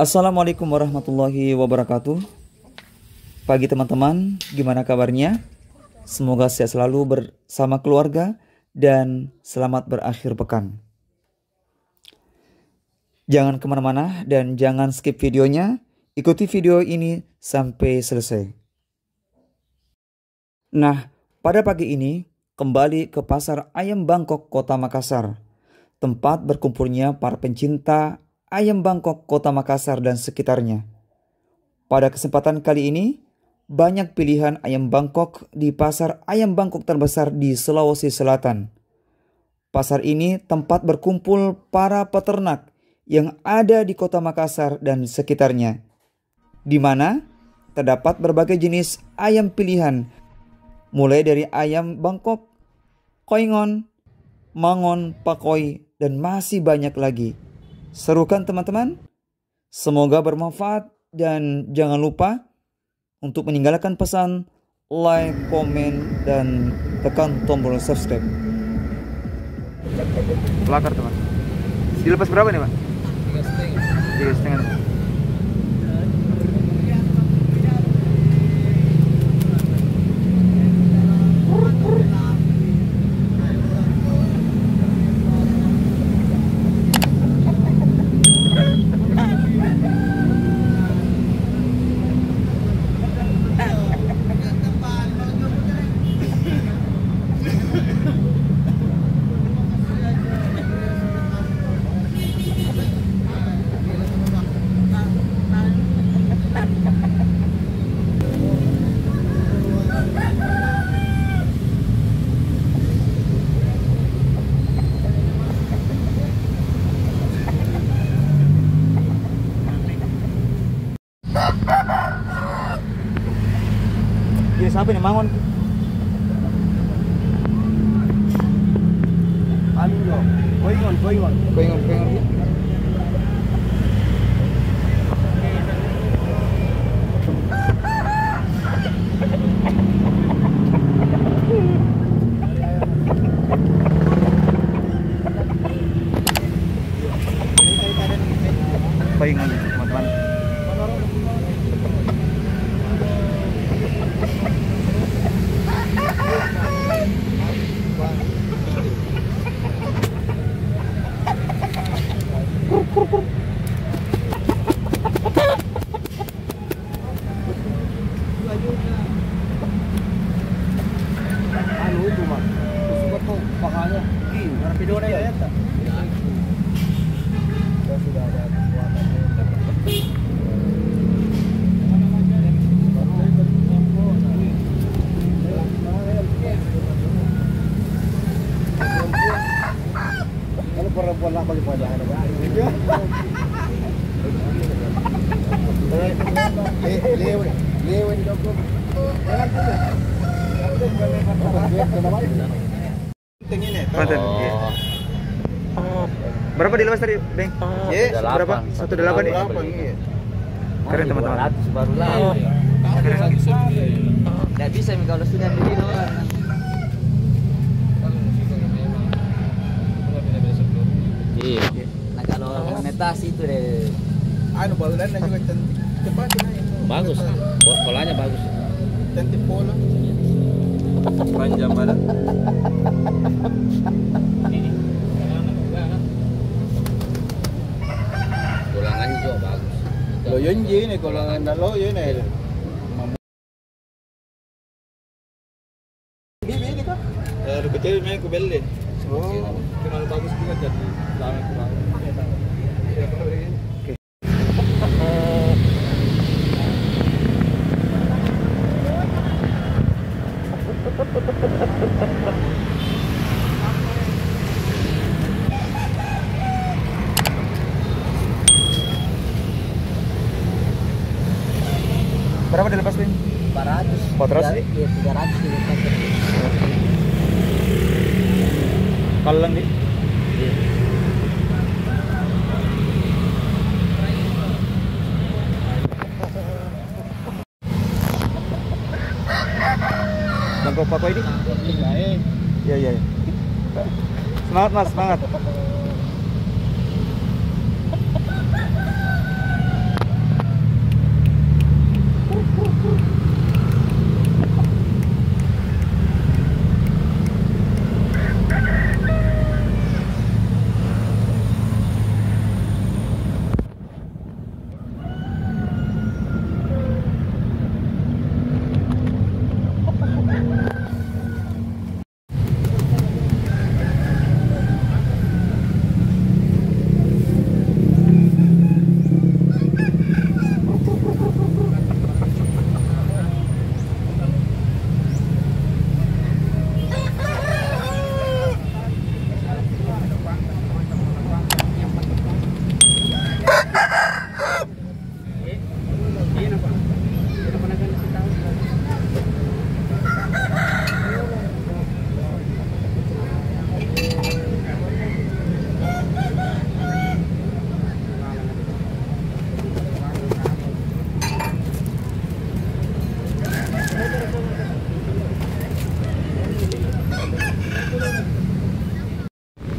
Assalamualaikum warahmatullahi wabarakatuh. Pagi teman-teman, gimana kabarnya? Semoga sehat selalu bersama keluarga dan selamat berakhir pekan. Jangan kemana-mana dan jangan skip videonya. Ikuti video ini sampai selesai. Nah, pada pagi ini kembali ke Pasar Ayam Bangkok, Kota Makassar. Tempat berkumpulnya para pencinta ayam Bangkok, Kota Makassar dan sekitarnya. Pada kesempatan kali ini, banyak pilihan ayam Bangkok di Pasar Ayam Bangkok terbesar di Sulawesi Selatan. Pasar ini tempat berkumpul para peternak yang ada di Kota Makassar dan sekitarnya, di mana terdapat berbagai jenis ayam pilihan, mulai dari ayam Bangkok, koingon, mangon, pakoi, dan masih banyak lagi. Seru kan teman-teman? Semoga bermanfaat dan jangan lupa untuk meninggalkan pesan, like, komen, dan tekan tombol subscribe. Pelakar teman. Dilepas berapa nih Pak? 3,5. Jadi siapa nih mangon? Anu yo, koingon. Koingon teman-teman. Anu itu mah, suka tuh pahanya, video ada ya tak? Sudah ada kekuatan. Kalau perempuan lah bagi pada ada banyak. Lewe di dokter. Berapa dilepas tadi, Bang? Berapa? 1,8 nih. Keren teman-teman. 200 baru lah. Enggak bisa kalau sudah beli orang. Iya. Nah kalau netas itu deh. Anu bahulannya juga cantik. Cepat bagus. Polanya bagus. Cantik pola. Panjang badan. Kolangannya juga bagus. Loyon ini kolangan loyon ini. Ini kan? Kecil main ke beli. Oh, kenal bagus juga jadi lama kurang. Berapa dilepas, Bang? 400. 400 sih? Iya, 300 dilepas. Kalau lang di? Iya. Bangkok Pak ini? Iya. Semangat Mas, semangat.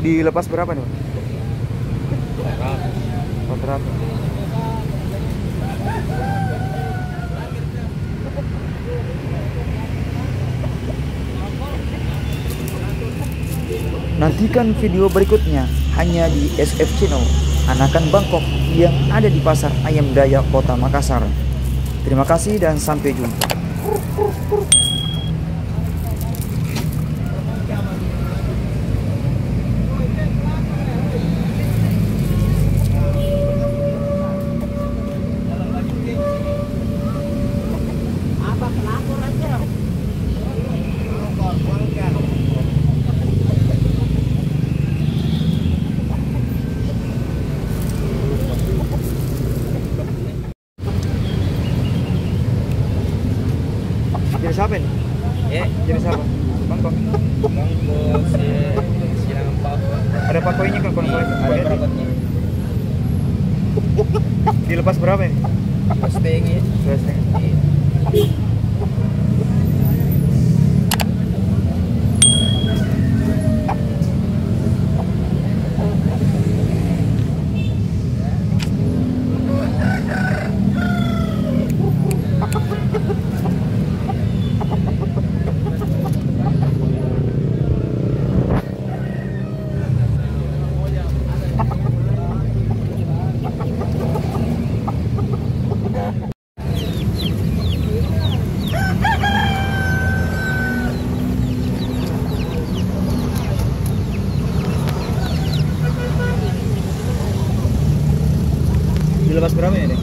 Dilepas berapa nih, Pak? 400. Nantikan video berikutnya hanya di SF Channel Anakan Bangkok yang ada di Pasar Ayam Dayak Kota Makassar. Terima kasih dan sampai jumpa. Jenis apa ini? Jenis apa? Bangkok. Bangkok silang papa. Ada pakoinya kan? Ada perabotnya. Dilepas berapa ini? Setengah. 2,5. Dilepas berapa ini?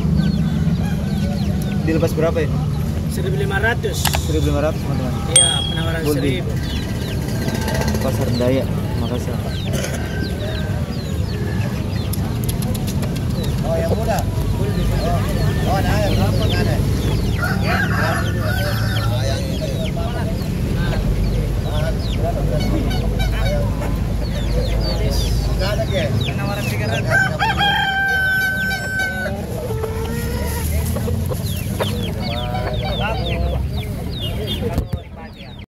Dilepas berapa ini? 1.500. 1.500 teman-teman. Iya, penawaran Boleh. 1.000. Pasar Dayak Makassar. Oh, yang muda. Oh, ada yang berapa ada? Ya. Yang ini. Enggak ada ke? Penawaran 300.